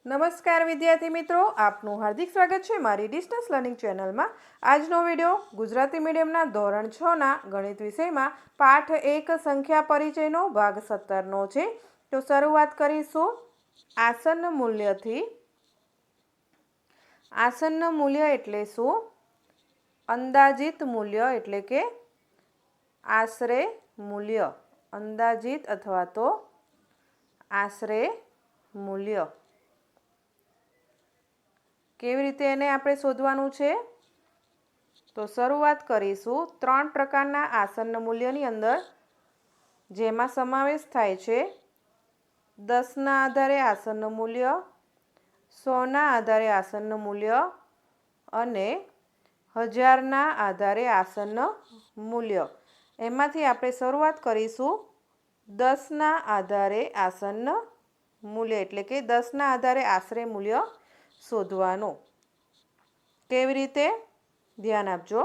નમસ્કાર વિદ્યાર્થી મિત્રો, આપનું હાર્દિક સ્વાગત છે મારી ડિસ્ટન્સ લર્નિંગ ચેનલમાં। આજનો વિડીયો ગુજરાતી મીડિયમના ધોરણ 6ના ગણિત વિષયમાં પાઠ 1 સંખ્યા પરિચયનો ભાગ 17નો છે। તો શરૂઆત કરીશું આસન્ન મૂલ્યથી। આસન્ન મૂલ્ય એટલે શું? અંદાજિત મૂલ્ય એટલે કે આશરે મૂલ્ય, અંદાજિત અથવા તો આશરે મૂલ્ય। કેવી રીતે એને આપણે શોધવાનું છે? તો શરૂઆત કરીશું 3 પ્રકારના આસન્ન મૂલ્યની અંદર, જેમાં સમાવેશ થાય છે 10ના આધારે આસન્ન મૂલ્ય, 100ના આધારે આસન્ન મૂલ્ય અને 1000ના આધારે આસન્ન મૂલ્ય। એમાંથી આપણે શરૂઆત કરીશું 10ના આધારે આસન્ન મૂલ્ય એટલે કે 10ના આધારે આશરે મૂલ્ય શોધવાનું। કેવી રીતે? ધ્યાન આપજો।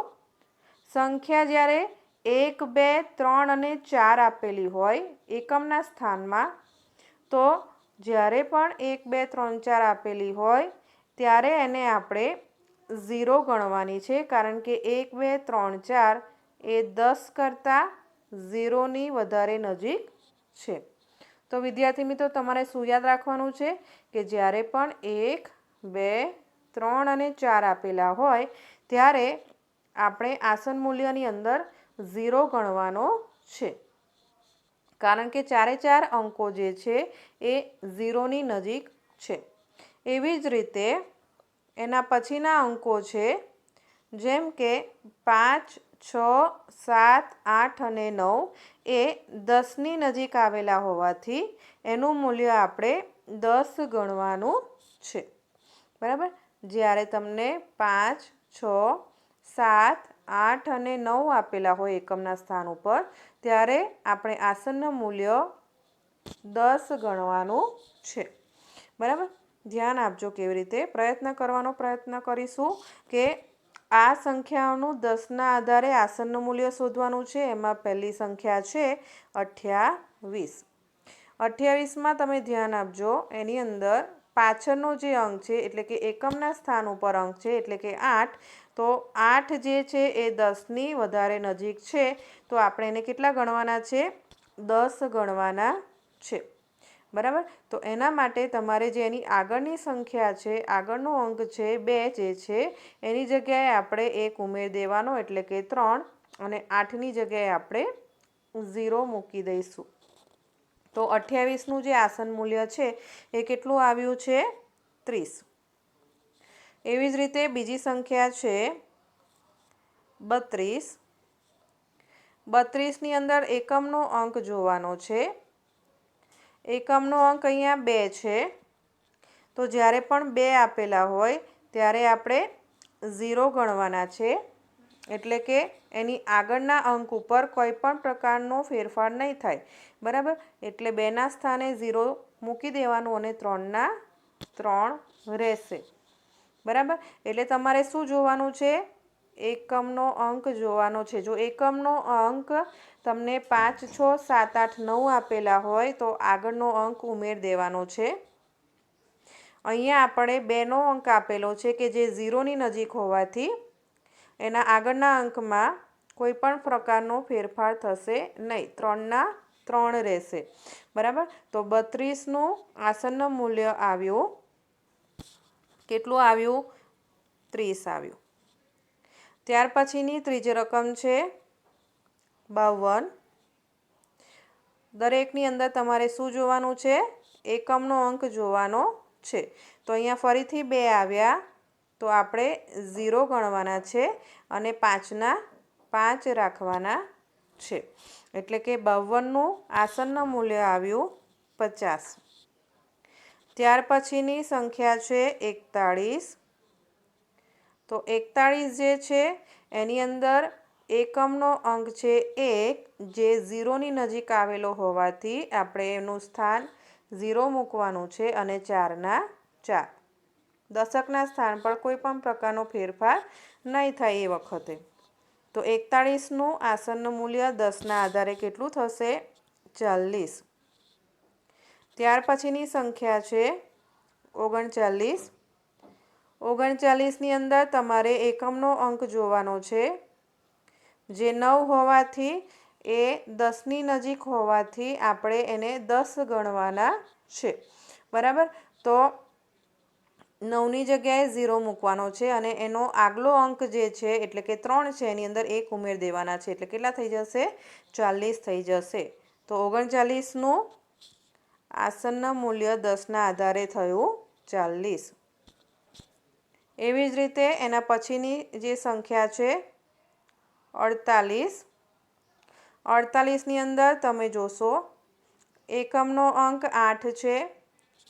સંખ્યા જ્યારે 1, 2, 3 અને 4 આપેલી હોય એકમના સ્થાનમાં, તો જ્યારે પણ 1, 2, 3, 4 આપેલી હોય ત્યારે એને આપણે 0 ગણવાની છે, કારણ કે 1, 2, 3, 4 એ 10 કરતાં 0ની વધારે નજીક છે। તો વિદ્યાર્થી મિત્રો, તમારે શું યાદ રાખવાનું છે કે જ્યારે પણ 1, 2, 3 અને 4 આપેલા હોય ત્યારે આપણે આસન મૂલ્યની અંદર 0 ગણવાનો છે, કારણ કે 4 અંકો જે છે એ 0ની નજીક છે। એવી જ રીતે એના પછીના અંકો છે, જેમ કે 5, 6, 7, 8 અને 9 એ 10ની નજીક આવેલા હોવાથી એનું મૂલ્ય આપણે 10 ગણવાનું છે, બરાબર। જ્યારે તમને 5, 6, 7, 8 અને 9 આપેલા હોય એકમના સ્થાન ઉપર, ત્યારે આપણે આસન્ન મૂલ્ય 10 ગણવાનું છે, બરાબર। ધ્યાન આપજો કેવી રીતે પ્રયત્ન કરવાનો પ્રયત્ન કરીશું કે આ સંખ્યાઓનું 10ના આધારે આસન્ન મૂલ્ય શોધવાનું છે। એમાં પહેલી સંખ્યા છે 28। 28માં તમે ધ્યાન આપજો, એની અંદર પાછળનો જે અંક છે એટલે કે એકમના સ્થાન ઉપર અંક છે એટલે કે 8, તો 8 જે છે એ 10ની વધારે નજીક છે, તો આપણે એને કેટલા ગણવાના છે? 10 ગણવાના છે, બરાબર। તો એના માટે તમારે જે એની આગળની સંખ્યા છે, આગળનો અંક છે 2 જે છે, એની જગ્યાએ આપણે 1 ઉમેરી દેવાનો એટલે કે 3, અને 8ની જગ્યાએ આપણે 0 મૂકી દઈશું। તો 28નું જે આસન મૂલ્ય છે એ કેટલું આવ્યું છે? 30। એવી જ રીતે બીજી સંખ્યા છે 32। 32ની અંદર એકમનો અંક જોવાનો છે। એકમનો અંક અહીંયા 2 છે, તો જ્યારે પણ 2 આપેલા હોય ત્યારે આપણે 0 ગણવાના છે, એટલે કે એની આગળના અંક ઉપર કોઈ પણ પ્રકારનો ફેરફાર નહીં થાય, બરાબર। એટલે 2ના સ્થાને 0 મૂકી દેવાનું અને 3ના 3 રહેશે, બરાબર। એટલે તમારે શું જોવાનું છે? એકમનો અંક જોવાનો છે। જો એકમનો અંક તમને 5, 6, 7, 8, 9 આપેલા હોય તો આગળનો અંક ઉમેરી દેવાનો છે। અહીંયા આપણે 2નો અંક આપેલો છે કે જે 0ની નજીક હોવાથી એના આગળના અંકમાં કોઈ પણ પ્રકારનો ફેરફાર થશે નહીં, 3ના 3 રહેશે, બરાબર। તો 32નું આસન્ન મૂલ્ય આવ્યું, કેટલું આવ્યું? 30 આવ્યું। ત્યાર પછીની ત્રીજી રકમ છે 52। દરેકની અંદર તમારે શું જોવાનું છે? એકમનો અંક જોવાનો છે। તો અહીંયા ફરીથી 2 આવ્યા, તો આપણે 0 ગણવાના છે અને 5ના 5 રાખવાના છે, એટલે કે 52નું આસન્ન મૂલ્ય આવ્યું 50। ત્યાર પછીની સંખ્યા છે 41। તો 41 જે છે એની અંદર એકમનો અંક છે 1, જે 0ની નજીક આવેલો હોવાથી આપણે એનું સ્થાન 0 મૂકવાનું છે અને 4ના 4। દશકના સ્થાન પર કોઈ પણ પ્રકારનો ફેરફાર નહીં થાય એ વખતે। તો 41નું આસન્ન મૂલ્ય 10ના આધારે કેટલું થશે? 40। ત્યાર પછીની સંખ્યા છે 39. 39ની અંદર તમારે એકમનો અંક જોવાનો છે, જે 9 હોવાથી એ 10ની નજીક હોવાથી આપણે એને 10 ગણવાના છે, બરાબર. તો 9ની જગ્યાએ 0 મૂકવાનો છે અને એનો આગલો અંક જે છે એટલે કે 3 છે એની અંદર 1 ઉમેર દેવાના છે, એટલે કેટલા થઈ જશે? 40 થઈ જશે. તો 39નું આસન્ન મૂલ્ય 10ના આધારે થયું 40. એવી જ રીતે એના પછીની જે સંખ્યા છે 48. 48ની અંદર તમે જોશો એકમનો અંક 8 છે,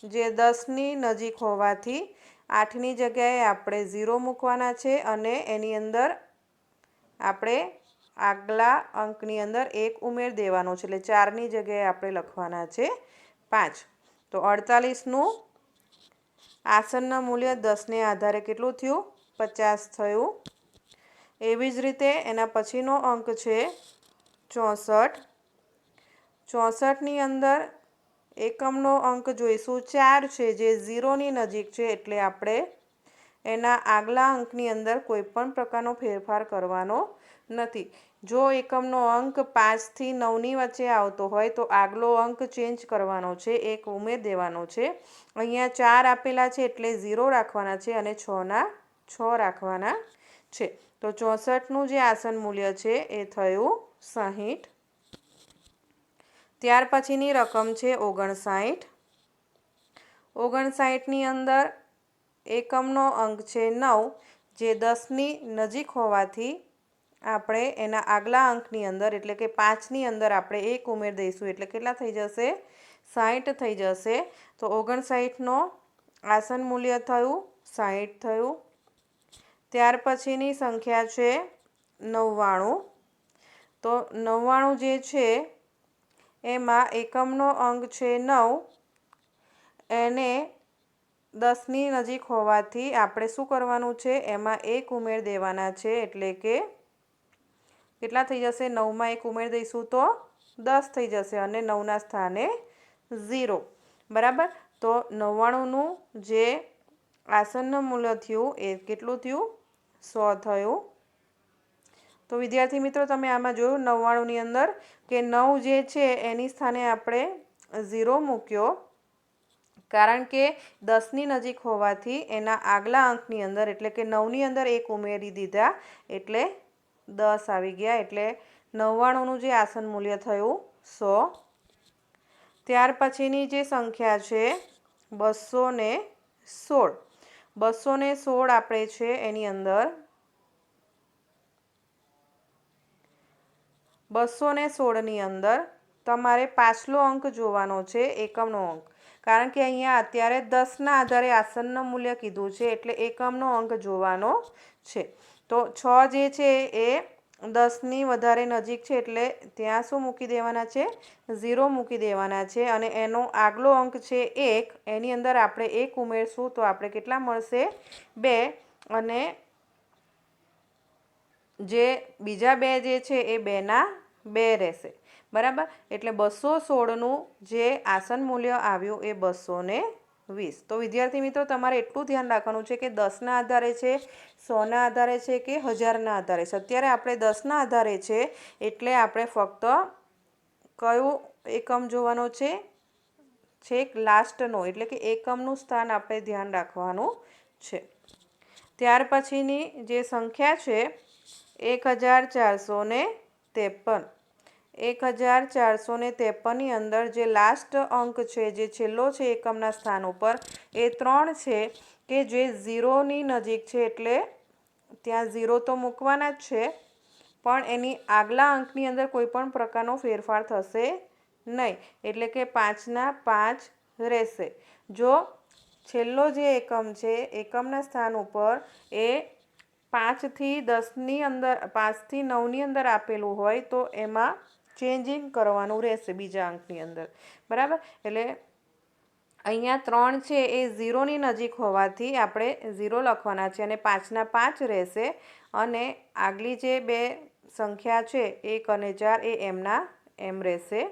જે 10ની નજીક હોવાથી 8ની જગ્યાએ આપણે 0 મૂકવાના છે અને એની અંદર આપણે આગલા અંકની અંદર 1 ઉમેર દેવાનો છે, એટલે 4ની જગ્યાએ આપણે લખવાના છે 5. તો 48નું આસન્ન મૂલ્ય 10ને આધારે કેટલું થયું? 50 થયું. એવી જ રીતે એના પછીનો અંક છે 64. 64ની અંદર એકમનો અંક જોઈશું 4 છે, જે 0ની નજીક છે, એટલે આપણે એના આગલા અંકની અંદર કોઈ પણ પ્રકારનો ફેરફાર કરવાનો નથી. જો એકમનો અંક 5થી 9ની વચ્ચે આવતો હોય તો આગલો અંક ચેન્જ કરવાનો છે, 1 ઉમેર દેવાનો છે. અહીંયા 4 આપેલા છે એટલે 0 રાખવાના છે અને 6ના 6 રાખવાના છે. તો 64નું જે આસન મૂલ્ય છે એ થયું 60. ત્યાર પછીની રકમ છે 59. 59ની અંદર એકમનો અંક છે 9, જે 10ની નજીક હોવાથી આપણે એના આગલા અંકની અંદર એટલે કે 5ની અંદર આપણે 1 ઉમેર દઈશું, એટલે કેટલા થઈ જશે? 60 થઈ જશે. તો 59નો આસન મૂલ્ય થયું 60 થયું. ત્યાર પછીની સંખ્યા છે 99. તો 99 જે છે એમાં એકમનો અંક છે 9, એને 10ની નજીક હોવાથી આપણે શું કરવાનું છે? એમાં 1 ઉમેર દેવાના છે, એટલે કે કેટલા થઈ જશે? 9માં 1 ઉમેર દઈશું તો 10 થઈ જશે અને 9ના સ્થાને 0, બરાબર. તો 99નું જે આસન્ન મૂલ્ય થયું એ કેટલું થયું? 100 થયું. તો વિદ્યાર્થી મિત્રો, તમે આમાં જોયું 99ની અંદર કે 9 જે છે એની સ્થાને આપણે 0 મૂક્યો, કારણ કે 10ની નજીક હોવાથી એના આગલા અંકની અંદર એટલે કે 9ની અંદર 1 ઉમેરી દીધા એટલે 10 આવી ગયા, એટલે 99નું જે આસન મૂલ્ય થયું 100. ત્યાર પછીની જે સંખ્યા છે 216. 216 આપણે છે એની અંદર 216ની અંદર તમારે પાછલો અંક જોવાનો છે, એકમનો અંક, કારણ કે અહીંયા અત્યારે 10ના આધારે આસન્ન મૂલ્ય કીધું છે એટલે એકમનો અંક જોવાનો છે. તો 6 જે છે એ 10ની વધારે નજીક છે એટલે ત્યાં શું મૂકી દેવાના છે? 0 મૂકી દેવાના છે અને એનો આગલો અંક છે 1, એની અંદર આપણે 1 ઉમેરશું તો આપણે કેટલા મળશે? 2, અને જે બીજા 2 જે છે એ 2ના 2 રહેશે, બરાબર. એટલે 216નું જે આસન મૂલ્ય આવ્યું એ 220. તો વિદ્યાર્થી મિત્રો, તમારે એટલું ધ્યાન રાખવાનું છે કે 10ના આધારે છે, 100ના આધારે છે કે 1000ના આધારે છે. અત્યારે આપણે 10ના આધારે છે એટલે આપણે ફક્ત કયું એકમ જોવાનો છે? છેક લાસ્ટનો, એટલે કે એકમનું સ્થાન આપણે ધ્યાન રાખવાનું છે. ત્યાર પછીની જે સંખ્યા છે 1453. 1453ની અંદર જે લાસ્ટ અંક છે, જે છેલ્લો છે એકમના સ્થાન ઉપર, એ 3 છે કે જે 0ની નજીક છે, એટલે ત્યાં 0 તો મૂકવાના જ છે, પણ એની આગલા અંકની અંદર કોઈ પણ પ્રકારનો ફેરફાર થશે નહીં, એટલે કે 5ના 5 રહેશે. જો છેલ્લો જે એકમ છે એકમના સ્થાન ઉપર એ 5થી 10ની અંદર 5થી 9ની અંદર આપેલું હોય તો એમાં ચેન્જિંગ કરવાનું રહેશે બીજા અંકની અંદર, બરાબર. એટલે અહીંયા 3 છે એ 0ની નજીક હોવાથી આપણે 0 લખવાના છે અને 5ના 5 રહેશે, અને આગલી જે 2 સંખ્યા છે 1 અને 4 એ એમના એમ રહેશે.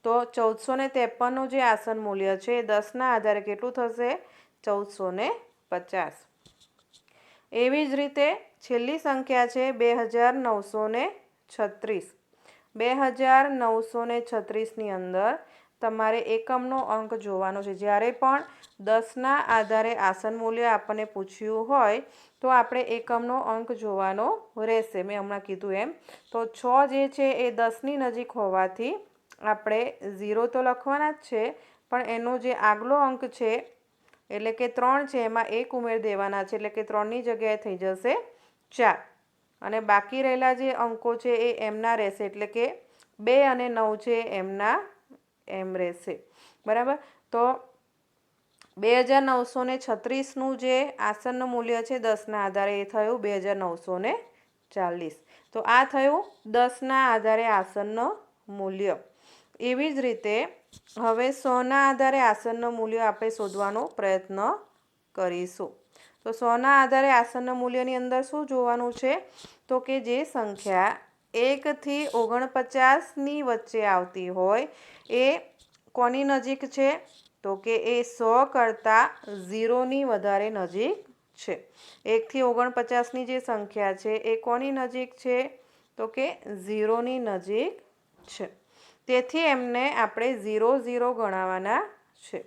તો 1453નું જે આસન મૂલ્ય છે એ 10ના આધારે કેટલું થશે? 1450. એવી જ રીતે છેલ્લી સંખ્યા છે 2936. 2936ની અંદર તમારે એકમનો અંક જોવાનો છે. જ્યારે પણ 10ના આધારે આસન મૂલ્ય આપણને પૂછ્યું હોય તો આપણે એકમનો અંક જોવાનો રહેશે. મેં હમણાં કીધું એમ. તો 6 જે છે એ 10ની નજીક હોવાથી આપણે 0 તો લખવાના જ છે, પણ એનો જે આગલો અંક છે એટલે કે 3 છે એમાં 1 ઉમેરી દેવાના છે, એટલે કે 3ની જગ્યાએ થઈ જશે 4. અને બાકી રહેલા જે અંકો છે એ એમના રહેશે, એટલે કે 2 અને 9 છે એમના એમ રહેશે. બરાબર. તો 2936નું જે આસનનું મૂલ્ય છે 10ના આધારે એ થયું 2940. તો આ થયું 10ના આધારે આસનનું મૂલ્ય. એવી જ રીતે હવે 100ના આધારે આસનનું મૂલ્ય આપણે શોધવાનો પ્રયત્ન કરીશું. તો 100ના આધારે આસનના મૂલ્યની અંદર શું જોવાનું છે? તો કે જે સંખ્યા 1 થી 49ની વચ્ચે આવતી હોય એ કોની નજીક છે? તો કે એ 100 કરતાં 0ની વધારે નજીક છે. 1 થી 49ની જે સંખ્યા છે એ કોની નજીક છે? તો કે 0ની નજીક છે. તેથી એમને આપણે 0 0 ગણાવવાના છે.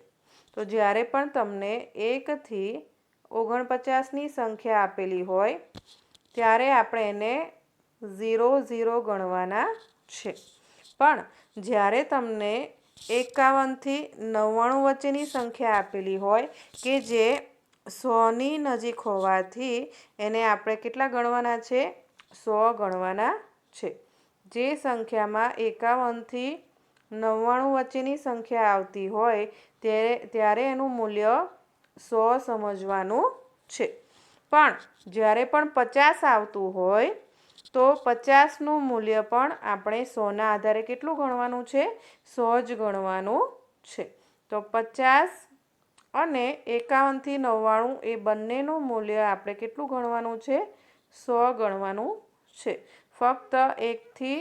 તો જ્યારે પણ તમને 1 થી 49ની સંખ્યા આપેલી હોય ત્યારે આપણે એને 0 0 ગણવાના છે. પણ જ્યારે તમને 51 થી 99 વચ્ચેની સંખ્યા આપેલી હોય કે જે 100ની નજીક હોવાથી એને આપણે કેટલા ગણવાના છે? 100 ગણવાના છે. જે સંખ્યામાં 51 થી 99 વચ્ચેની સંખ્યા આવતી હોય ત્યારે એનું મૂલ્ય 100 સમજવાનું છે. પણ જ્યારે પણ 50 આવતું હોય તો 50નું મૂલ્ય પણ આપણે 100ના આધારે કેટલું ગણવાનું છે? 100 જ ગણવાનું છે. તો 50 અને 51 થી 99 એ બંનેનું મૂલ્ય આપણે કેટલું ગણવાનું છે? 100 ગણવાનું છે. ફક્ત 1 થી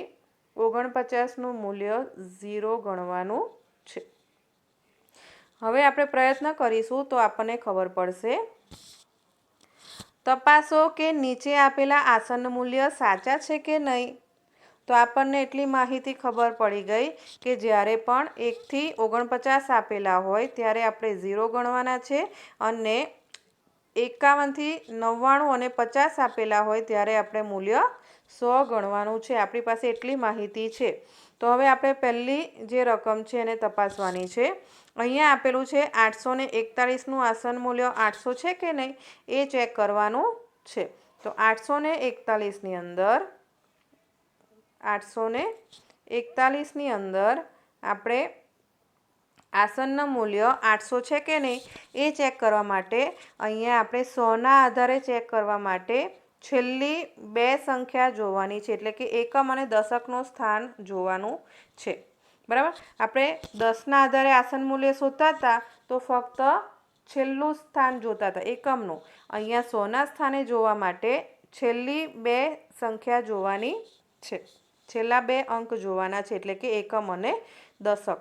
49નું મૂલ્ય 0 ગણવાનું છે. હવે આપણે પ્રયત્ન કરીશું તો આપણને ખબર પડશે. તપાસો કે નીચે આપેલા આસન મૂલ્ય સાચા છે કે નહીં. તો આપણને એટલી માહિતી ખબર પડી ગઈ કે જ્યારે પણ 1 થી 49 આપેલા હોય ત્યારે આપણે 0 ગણવાના છે, અને 51 થી 99 અને 50 આપેલા હોય ત્યારે આપણે મૂલ્ય 100 ગણવાનું છે. આપણી પાસે એટલી માહિતી છે. તો હવે આપણે પહેલી જે રકમ છે એને તપાસવાની છે. અહીંયા આપેલું છે 841નું આસન મૂલ્ય 800 છે કે નહીં એ ચેક કરવાનું છે. તો 841ની અંદર આપણે આસનનું મૂલ્ય 800 છે કે નહીં એ ચેક કરવા માટે અહીંયા આપણે 100ના આધારે ચેક કરવા માટે છેલ્લી 2 સંખ્યા જોવાની છે, એટલે કે એકમ અને દશકનું સ્થાન જોવાનું છે. બરાબર. આપણે 10ના આધારે આસન મૂલ્ય શોધતા હતા તો ફક્ત છેલ્લું સ્થાન જોતા હતા એકમનું. અહીંયા 100ના સ્થાને જોવા માટે છેલ્લી 2 સંખ્યા જોવાની છે. છેલ્લા 2 અંક જોવાના છે, એટલે કે એકમ અને દશક.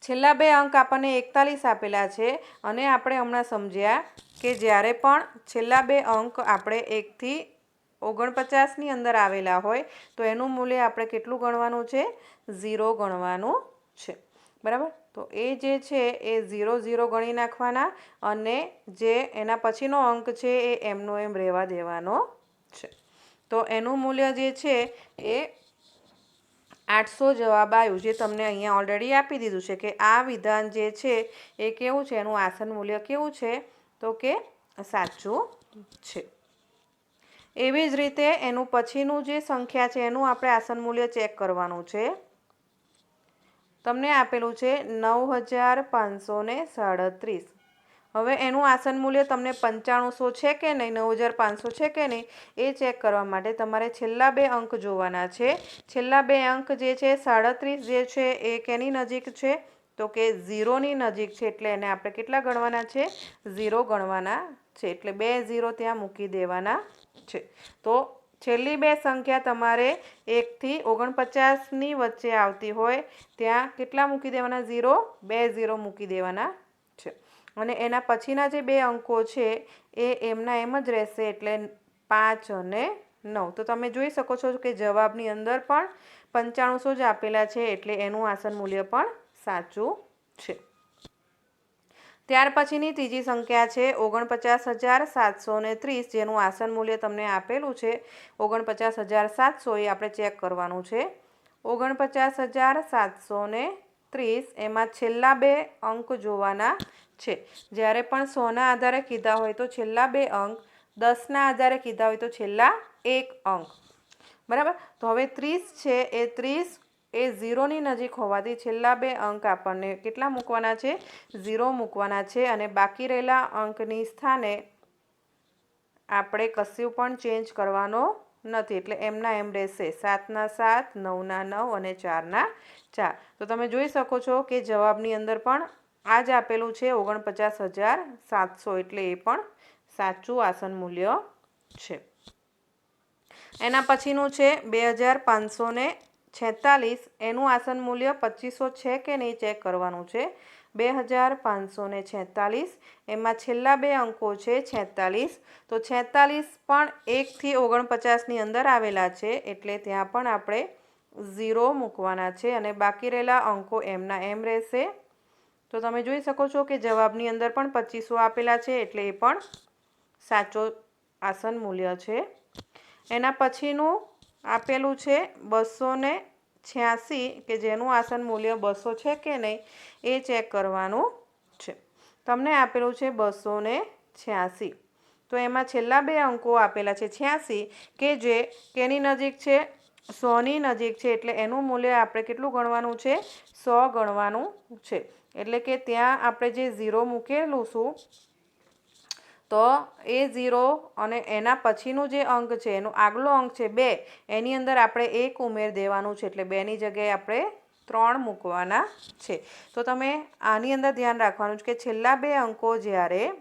છેલ્લા 2 અંક આપણને 41 આપેલા છે, અને આપણે હમણાં સમજ્યા કે જ્યારે પણ છેલ્લા 2 અંક આપણે 1 થી 49ની અંદર આવેલા હોય તો એનું મૂલ્ય આપણે કેટલું ગણવાનું છે? 0 ગણવાનું છે. બરાબર. તો એ જે છે એ 0 0 ગણી નાખવાના, અને જે એના પછીનો અંક છે એ એમનો એમ રહેવા દેવાનો છે. તો એનું મૂલ્ય જે છે એ 800 જવાબ આવ્યું, જે તમને અહીંયા ઓલરેડી આપી દીધું છે કે આ વિધાન જે છે એ કેવું છે, એનું આસન મૂલ્ય કેવું છે? તો કે સાચું છે. એવી જ રીતે એનું પછીનું જે સંખ્યા છે એનું આપણે આસન મૂલ્ય ચેક કરવાનું છે. તમને આપેલું છે 9537. હવે એનું આસન મૂલ્ય તમને 9500 છે કે નહીં, 9500 છે કે નહીં એ ચેક કરવા માટે તમારે છેલ્લા 2 અંક જોવાના છે. છેલ્લા 2 અંક જે છે 37 જે છે એ કેની નજીક છે? તો કે 0ની નજીક છે. એટલે એને આપણે કેટલા ગણવાના છે? 0 ગણવાના છે. એટલે 2 0 ત્યાં મૂકી દેવાના છે. તો છેલ્લી 2 સંખ્યા તમારે 1 થી 49ની વચ્ચે આવતી હોય ત્યાં કેટલા મૂકી દેવાના? 0. 2 0 મૂકી દેવાના છે. અને એના પછીના જે બે અંકો છે એ એમના એમ જ રહેશે, એટલે 5 અને 9. તો તમે જોઈ શકો છો કે જવાબની અંદર પણ 9500 જ આપેલા છે, એટલે એનું આસન મૂલ્ય પણ સાચું છે. ત્યાર પછીની ત્રીજી સંખ્યા છે 49,730, જેનું આસન મૂલ્ય તમને આપેલું છે 49,700. એ આપણે ચેક કરવાનું છે. 49,730 એમાં છેલ્લા બે અંક જોવાના છે. જ્યારે પણ 100ના આધારે કીધા હોય તો છેલ્લા બે અંક, 10ના આધારે કીધા હોય તો છેલ્લા એક અંક, બરાબર. તો હવે 30 છે એ 30 એ 0ની નજીક હોવાથી છેલ્લા બે અંક આપણને કેટલા મૂકવાના છે? 0 મૂકવાના છે. અને બાકી રહેલા અંકની સ્થાને આપણે કશું પણ ચેન્જ કરવાનો નથી, એટલે એમના એમ રહેશે. 7ના 7, 9ના 9 અને 4ના 4. તો તમે જોઈ શકો છો કે જવાબની અંદર પણ આ જ આપેલું છે 49,700, એટલે એ પણ સાચું આસન મૂલ્ય છે. એના પછીનું છે 2,546. એનું આસન મૂલ્ય 2500 છે કે નહીં ચેક કરવાનું છે. 2,546 એમાં છેલ્લા બે અંકો છે 46. તો 46 પણ 1થી 49ની અંદર આવેલા છે, એટલે ત્યાં પણ આપણે 0 મૂકવાના છે અને બાકી રહેલા અંકો એમના એમ રહેશે. તો તમે જોઈ શકો છો કે જવાબની અંદર પણ 2500 આપેલા છે, એટલે એ પણ સાચો આસન મૂલ્ય છે. એના પછીનું આપેલું છે 286, કે જેનું આસન મૂલ્ય 200 છે કે નહીં એ ચેક કરવાનું છે. તમને આપેલું છે 286. તો એમાં છેલ્લા બે અંકો આપેલા છે 86, કે જે કેની નજીક છે? 100ની નજીક છે, એટલે એનું મૂલ્ય આપણે કેટલું ગણવાનું છે? 100 ગણવાનું છે. એટલે કે ત્યાં આપણે જે 0 મૂકેલું છું, તો એ 0 અને એના પછીનું જે અંક છે, એનો આગલો અંક છે 2, એની અંદર આપણે 1 ઉમેર દેવાનું છે, એટલે 2ની જગ્યાએ આપણે 3 મૂકવાના છે. તો તમે આની અંદર ધ્યાન રાખવાનું છે કે છેલ્લા બે અંકો જ્યારે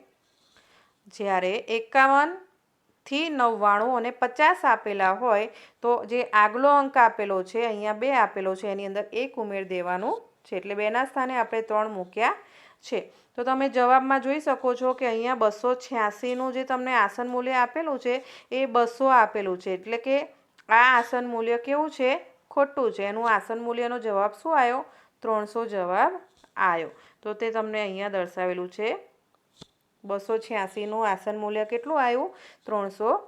51થી 99 અને 50 આપેલા હોય, તો જે આગલો અંક આપેલો છે, અહીંયા 2 આપેલો છે, એની અંદર 1 ઉમેર દેવાનું છે, એટલે 2ના સ્થાને આપણે 3 મૂક્યા છે. તો તમે જવાબમાં જોઈ શકો છો કે અહીંયા 286નું જે તમને આસન મૂલ્ય આપેલું છે એ 200 આપેલું છે, એટલે કે આ આસન મૂલ્ય કેવું છે? ખોટું છે. એનું આસન મૂલ્યનો જવાબ શું આવ્યો? 300 જવાબ આવ્યો. તો તે તમને અહીંયા દર્શાવેલું છે. 286નું આસન મૂલ્ય કેટલું આવ્યું? 300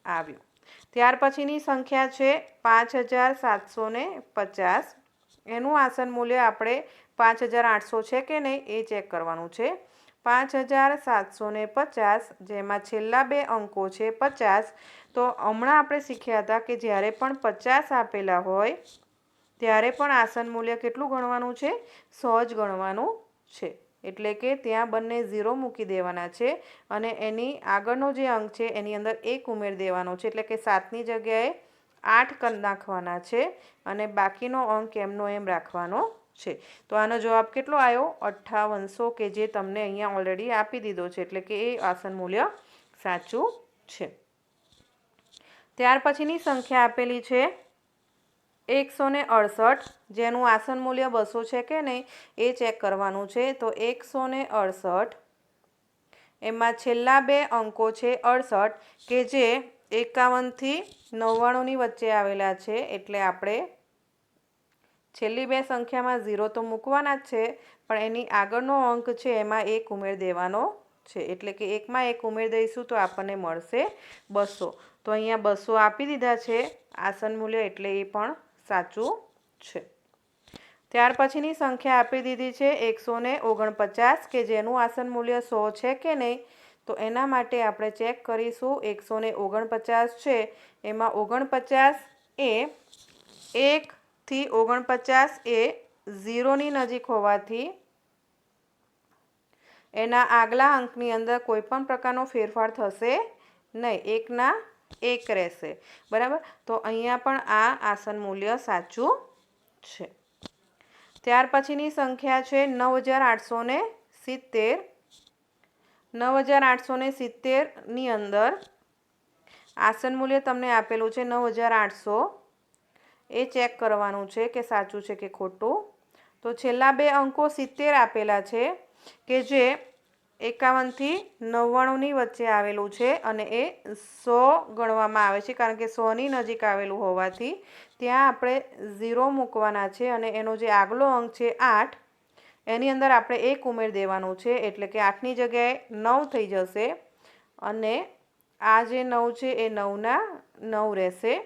આવ્યું. ત્યાર પછીની સંખ્યા છે 5,750. એનું આસન મૂલ્ય આપણે 5,800 છે કે નહીં એ ચેક કરવાનું છે. 5,750, જેમાં છેલ્લા બે અંકો છે 50. તો હમણાં આપણે શીખ્યા હતા કે જ્યારે પણ 50 આપેલા હોય ત્યારે પણ આસન મૂલ્ય કેટલું ગણવાનું છે? 100 જ ગણવાનું છે. એટલે કે ત્યાં બંને 0 મૂકી દેવાના છે અને એની આગળનો જે અંક છે એની અંદર 1 ઉમેર દેવાનો છે, એટલે કે 7ની જગ્યાએ 8 કરી નાખવાના છે અને બાકીનો અંક એમનો એમ રાખવાનો છે. તો આનો જવાબ કેટલો આવ્યો? 5800, કે જે તમને અહીંયા ઓલરેડી આપી દીધો છે, એટલે કે એ આસન મૂલ્ય સાચું છે. ત્યાર પછીની સંખ્યા આપેલી છે 168, જેનું આસન મૂલ્ય 200 છે કે નહીં એ ચેક કરવાનું છે. તો 168 એમાં છેલ્લા બે અંકો છે 68, કે જે 51થી 99ની વચ્ચે આવેલા છે, એટલે આપણે છેલ્લી બે સંખ્યામાં 0 તો મૂકવાના જ છે, પણ એની આગળનો અંક છે એમાં 1 ઉમેર દેવાનો છે, એટલે કે 1માં 1 ઉમેર દઈશું તો આપણને મળશે 200. તો અહીંયા 200 આપી દીધા છે આસન મૂલ્ય, એટલે એ પણ સાચું છે. ત્યાર પછીની સંખ્યા આપી દીધી છે 149, કે જેનું આસન મૂલ્ય 100 છે કે નહીં. તો એના માટે આપણે ચેક કરીશું. 149 છે, એમાં 49 એ 1થી 49 એ 0ની નજીક હોવાથી એના આગલા અંકની અંદર કોઈ પણ પ્રકારનો ફેરફાર થશે નહીં, 1ના 1 રહેશે, બરાબર. તો અહીંયા પણ આ આસન મૂલ્ય સાચું છે. ત્યાર પછીની સંખ્યા છે 9,870. 9,870ની અંદર આસન મૂલ્ય તમને આપેલું છે 9,800. એ ચેક કરવાનું છે કે સાચું છે કે ખોટું. તો છેલ્લા બે અંકો 70 આપેલા છે, કે જે 51 થી 99ની વચ્ચે આવેલું છે અને એ 100 ગણવામાં આવે છે, કારણ કે 100ની નજીક આવેલું હોવાથી ત્યાં આપણે 0 મૂકવાના છે અને એનો જે આગલો અંક છે 8, એની અંદર આપણે 1 ઉમેરી દેવાનું છે, એટલે કે 8ની જગ્યાએ 9 થઈ જશે અને આ જે 9 છે એ 9ના 9 રહેશે.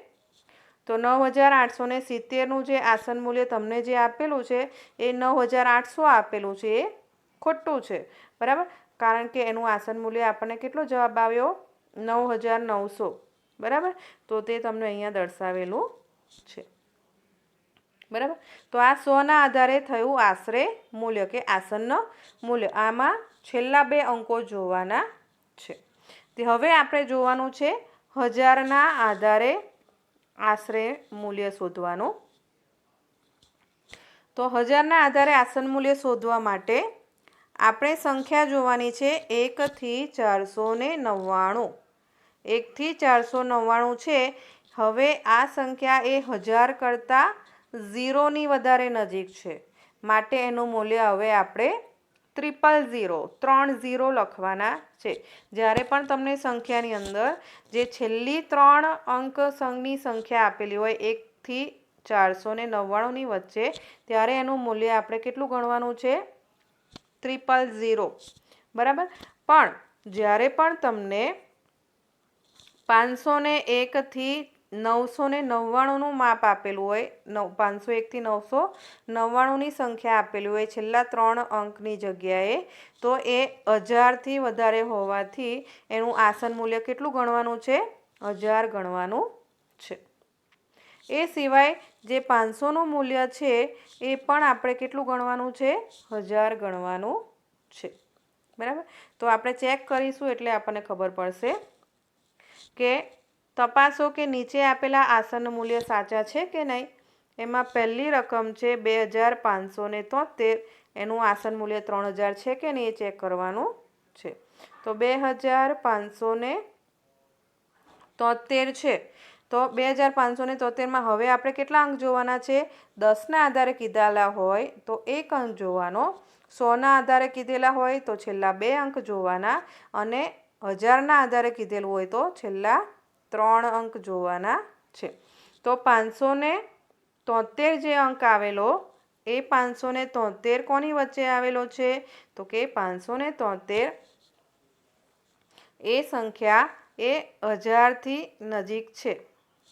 તો 9870નું જે આસન મૂલ્ય તમને જે આપેલું છે એ 9800 આપેલું છે, એ ખોટું છે, બરાબર, કારણ કે એનું આસન મૂલ્ય આપણને કેટલો જવાબ આવ્યો? 9900, બરાબર. તો તે તમને અહીંયા દર્શાવેલું છે, બરાબર. તો આ 100ના આધારે થયું આશરે મૂલ્ય કે આસન મૂલ્ય. આમાં છેલ્લા 2 અંકો જોવાના છે. તે હવે આપણે જોવાનું છે 1000ના આધારે આશરે મૂલ્ય શોધવાનું. તો 1000ના આધારે આસન મૂલ્ય શોધવા માટે આપણે સંખ્યા જોવાની છે 1 થી 499. 1 થી 499 છે. હવે આ સંખ્યા એ 1000 કરતાં 0ની વધારે નજીક છે, માટે એનું મૂલ્ય હવે આપણે 000 લખવાના છે. જ્યારે પણ તમને સંખ્યાની અંદર જે છેલ્લી 3 અંક સંઘની સંખ્યા આપેલી હોય 1 થી 499ની વચ્ચે, ત્યારે એનું મૂલ્ય આપણે કેટલું ગણવાનું છે? 000, બરાબર. પણ જ્યારે પણ તમને 501 થી 999નું માપ આપેલું હોય, 501 થી 999ની સંખ્યા આપેલી હોય છેલ્લા 3 અંકની જગ્યાએ, તો એ 1000થી વધારે હોવાથી એનું આસન મૂલ્ય કેટલું ગણવાનું છે? 1000 ગણવાનું છે. એ સિવાય જે 500નું મૂલ્ય છે એ પણ આપણે કેટલું ગણવાનું છે? 1000 ગણવાનું છે, બરાબર. તો આપણે ચેક કરીશું એટલે આપણને ખબર પડશે કે તપાસો કે નીચે આપેલા આસન મૂલ્ય સાચા છે કે નહીં. એમાં પહેલી રકમ છે 2573, એનું આસન મૂલ્ય 3000 છે કે નહીં એ ચેક કરવાનું છે. તો 2573 છે. તો 2573માં હવે આપણે કેટલા અંક જોવાના છે? 10ના આધારે કીધેલા હોય તો 1 અંક જોવાનો, 100ના આધારે કીધેલા હોય તો છેલ્લા 2 અંક જોવાના અને 1000ના આધારે કીધેલું હોય તો છેલ્લા 3 અંક જોવાના છે. તો 573 જે અંક આવેલો એ 573 કોની વચ્ચે આવેલો છે? તો કે 573 એ સંખ્યા એ 1000થી નજીક છે,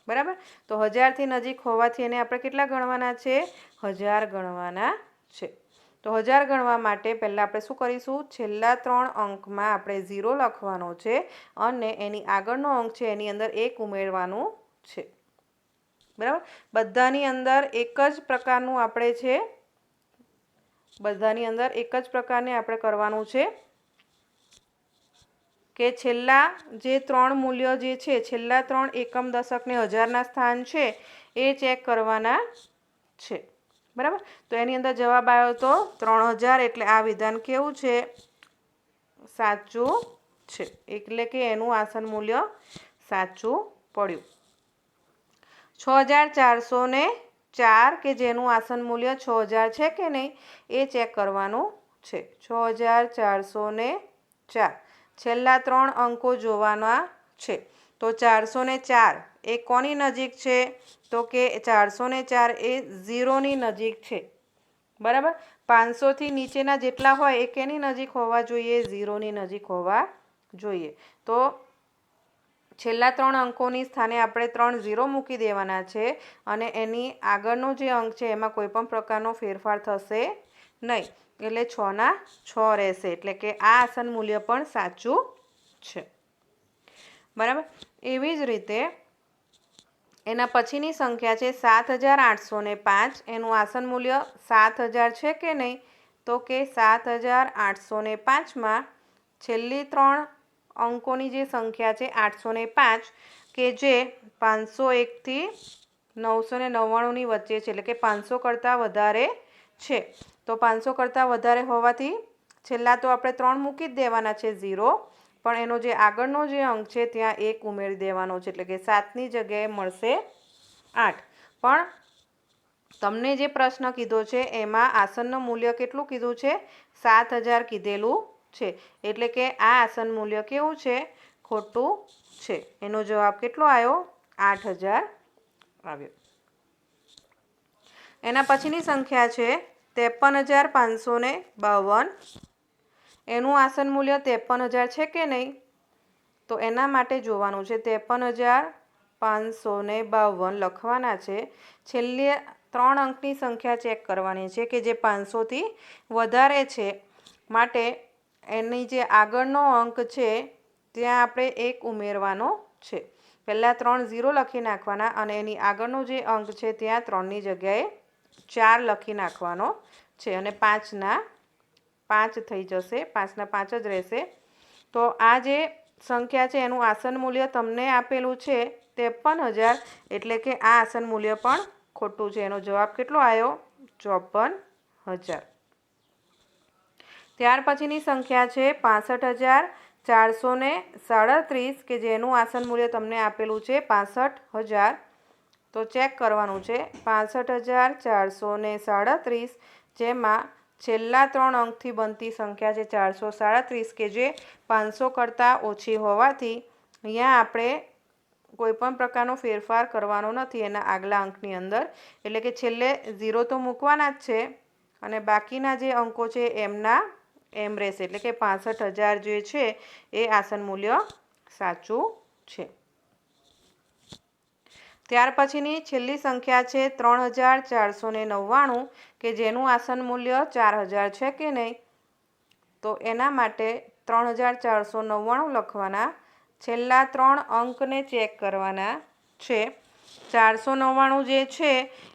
બરાબર. તો 1000થી નજીક હોવાથી એને આપણે કેટલા ગણવાના છે? 1000 ગણવાના છે. તો 1000 ગણવા માટે પહેલાં આપણે શું કરીશું? છેલ્લા 3 અંકમાં આપણે 0 લખવાનો છે અને એની આગળનો અંક છે એની અંદર 1 ઉમેરવાનું છે, બરાબર. બધાની અંદર એક જ પ્રકારનું આપણે છે, બધાની અંદર એક જ પ્રકારને આપણે કરવાનું છે કે છેલ્લા જે 3 મૂલ્યો જે છે, છેલ્લા 3 એકમ દશકને 1000ના સ્થાન છે એ ચેક કરવાના છે, બરાબર. તો એની અંદર જવાબ આવ્યો તો 3000, એટલે આ વિધાન કેવું છે? સાચું છે, એટલે કે એનું આસન મૂલ્ય સાચું પડ્યું. 6404 કે જેનું આસન મૂલ્ય 6000 છે કે નહીં એ ચેક કરવાનું છે. 6404 છેલ્લા 3 અંકો જોવાના છે. તો 404 એ કોની નજીક છે? તો કે 404 એ 0ની નજીક છે, બરાબર. 500થી નીચેના જેટલા હોય એ કેની નજીક હોવા જોઈએ? 0ની નજીક હોવા જોઈએ. તો છેલ્લા 3 અંકોની સ્થાને આપણે 3 0 મૂકી દેવાના છે અને એની આગળનો જે અંક છે એમાં કોઈ પણ પ્રકારનો ફેરફાર થશે નહીં, એટલે 6ના 6 રહેશે, એટલે કે આ આસન મૂલ્ય પણ સાચું છે, બરાબર. એવી જ રીતે એના પછીની સંખ્યા છે 7805, એનું આસન મૂલ્ય 7000 છે કે નહીં? તો કે 7805માં છેલ્લી 3 અંકોની જે સંખ્યા છે 805, કે જે 501થી 999ની વચ્ચે છે, એટલે કે 500 કરતાં વધારે છે. તો 500 કરતાં વધારે હોવાથી છેલ્લા તો આપણે 3 મૂકી જ દેવાના છે 0, પણ એનો જે આગળનો જે અંક છે ત્યાં 1 ઉમેરી દેવાનો છે, એટલે કે 7ની જગ્યાએ મળશે 8. પણ તમને જે પ્રશ્ન કીધો છે એમાં આસનનું મૂલ્ય કેટલું કીધું છે? 7000 કીધેલું છે, એટલે કે આ આસન મૂલ્ય કેવું છે? ખોટું છે. એનો જવાબ કેટલો આવ્યો? 8000 આવ્યો. એના પછીની સંખ્યા છે 53552. એનું આસન મૂલ્ય 53000 છે કે નહીં? તો એના માટે જોવાનું છે 53552 લખવાના છે. છેલ્લે 3 અંકની સંખ્યા ચેક કરવાની છે કે જે 500થી વધારે છે, માટે એની જે આગળનો અંક છે ત્યાં આપણે 1 ઉમેરવાનો છે. પહેલાં 3 0 લખી નાખવાના અને એની આગળનો જે અંક છે ત્યાં 3ની જગ્યાએ 4 લખી નાખવાનો છે અને 5ના 5 થઈ જશે, 5ના 5 જ રહેશે. તો આ જે સંખ્યા છે એનું આસન મૂલ્ય તમને આપેલું છે 53000, એટલે કે આ આસન મૂલ્ય પણ ખોટું છે. એનો જવાબ કેટલો આવ્યો? 54000. ત્યાર પછીની સંખ્યા છે 65437, કે જેનું આસન મૂલ્ય તમને આપેલું છે 65000. તો ચેક કરવાનું છે 65437, જેમાં છેલ્લા 3 અંકથી બનતી સંખ્યા છે 437, કે જે 500 કરતાં ઓછી હોવાથી અહીંયા આપણે કોઈપણ પ્રકારનો ફેરફાર કરવાનો નથી એના આગલા અંકની અંદર, એટલે કે છેલ્લે 0 તો મૂકવાના જ છે અને બાકીના જે અંકો છે એમના એમ રહેશે, એટલે કે 65000 જે છે એ આસન મૂલ્ય સાચું છે. ત્યાર પછીની છેલ્લી સંખ્યા છે 3499, કે જેનું આસન મૂલ્ય 4000 છે કે નહીં? તો એના માટે 3499 લખવાના. છેલ્લા 3 અંકને ચેક કરવાના છે. 499 જે છે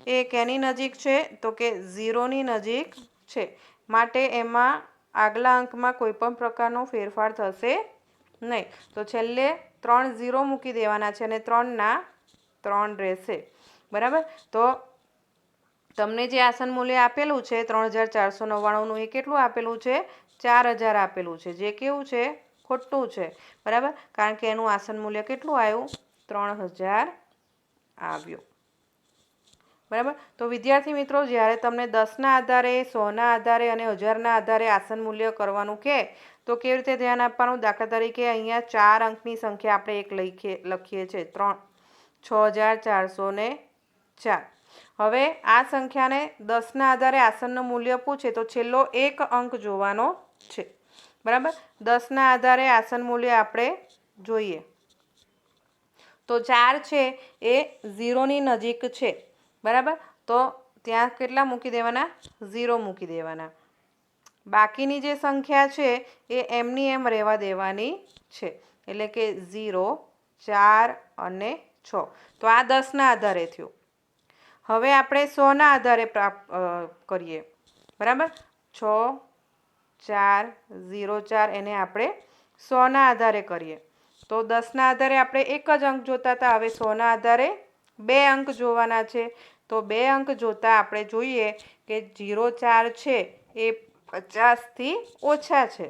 એ કેની નજીક છે? તો કે 0ની નજીક છે, માટે એમાં આગલા અંકમાં કોઈપણ પ્રકારનો ફેરફાર થશે નહીં. તો છેલ્લે 3 0 મૂકી દેવાના છે અને 3ના 3 રહેશે. બરાબર. તો તમને જે આસન મૂલ્ય આપેલું છે 3499નું, એ કેટલું આપેલું છે? 4000 આપેલું છે, જે કેવું છે? ખોટું છે. બરાબર, કારણ કે એનું આસન મૂલ્ય કેટલું આવ્યું? 3000 આવ્યું. બરાબર. તો વિદ્યાર્થી મિત્રો, જ્યારે તમને 10ના આધારે, 100ના આધારે અને 1000ના આધારે આસન મૂલ્ય કરવાનું કહે તો કેવી રીતે ધ્યાન આપવાનું? દાખલા તરીકે અહીંયા 4 અંકની સંખ્યા આપણે એક લખીએ છીએ 6404. હવે આ સંખ્યાને 10ના આધારે આસનનું મૂલ્ય પૂછે તો છેલ્લો એક અંક જોવાનો છે. બરાબર. 10ના આધારે આસન મૂલ્ય આપણે જોઈએ તો 4 છે એ 0ની નજીક છે. બરાબર. તો ત્યાં કેટલા મૂકી દેવાના? 0 મૂકી દેવાના. બાકીની જે સંખ્યા છે એ એમની એમ રહેવા દેવાની છે, એટલે કે 0, 4 અને 6. તો આ 10ના આધારે થયું. હવે આપણે 100ના આધારે કરીએ. બરાબર. 6, 4, 0, 4 એને આપણે 100ના આધારે કરીએ. તો 10ના આધારે આપણે એક જ અંક જોતા હતા, હવે 100ના આધારે 2 અંક જોવાના છે. તો 2 અંક જોતા આપણે જોઈએ કે 04 છે એ 50થી ઓછા છે.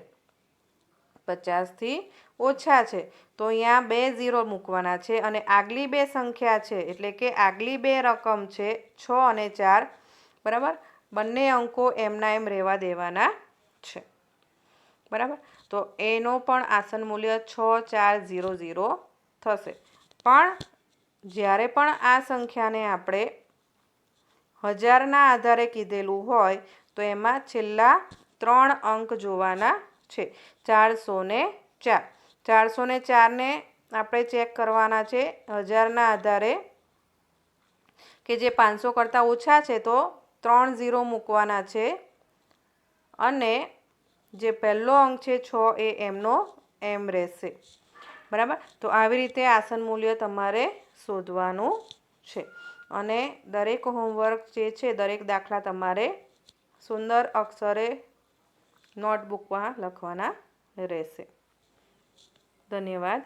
50થી ઓછા છે, તો અહીંયા 2 0 મૂકવાના છે અને આગલી 2 સંખ્યા છે, એટલે કે આગલી 2 રકમ છે 6 અને 4. બરાબર. બંને અંકો એમના એમ રહેવા દેવાના છે. બરાબર. તો એનો પણ આસન મૂલ્ય 6400 થશે. પણ જ્યારે પણ આ સંખ્યાને આપણે 1000ના આધારે કીધેલું હોય તો એમાં છેલ્લા 3 અંક જોવાના છે. 404. 404ને આપણે ચેક કરવાના છે 1000ના આધારે, કે જે 500 કરતાં ઓછા છે તો 3 0 મૂકવાના છે અને જે પહેલો અંક છે 6 એ એમનો એમ રહેશે. બરાબર. તો આવી રીતે આસન મૂલ્ય તમારે શોધવાનું છે અને દરેક હોમવર્ક જે છે, દરેક દાખલા તમારે સુંદર અક્ષરે નોટબુકમાં લખવાના રહેશે. ધન્યવાદ.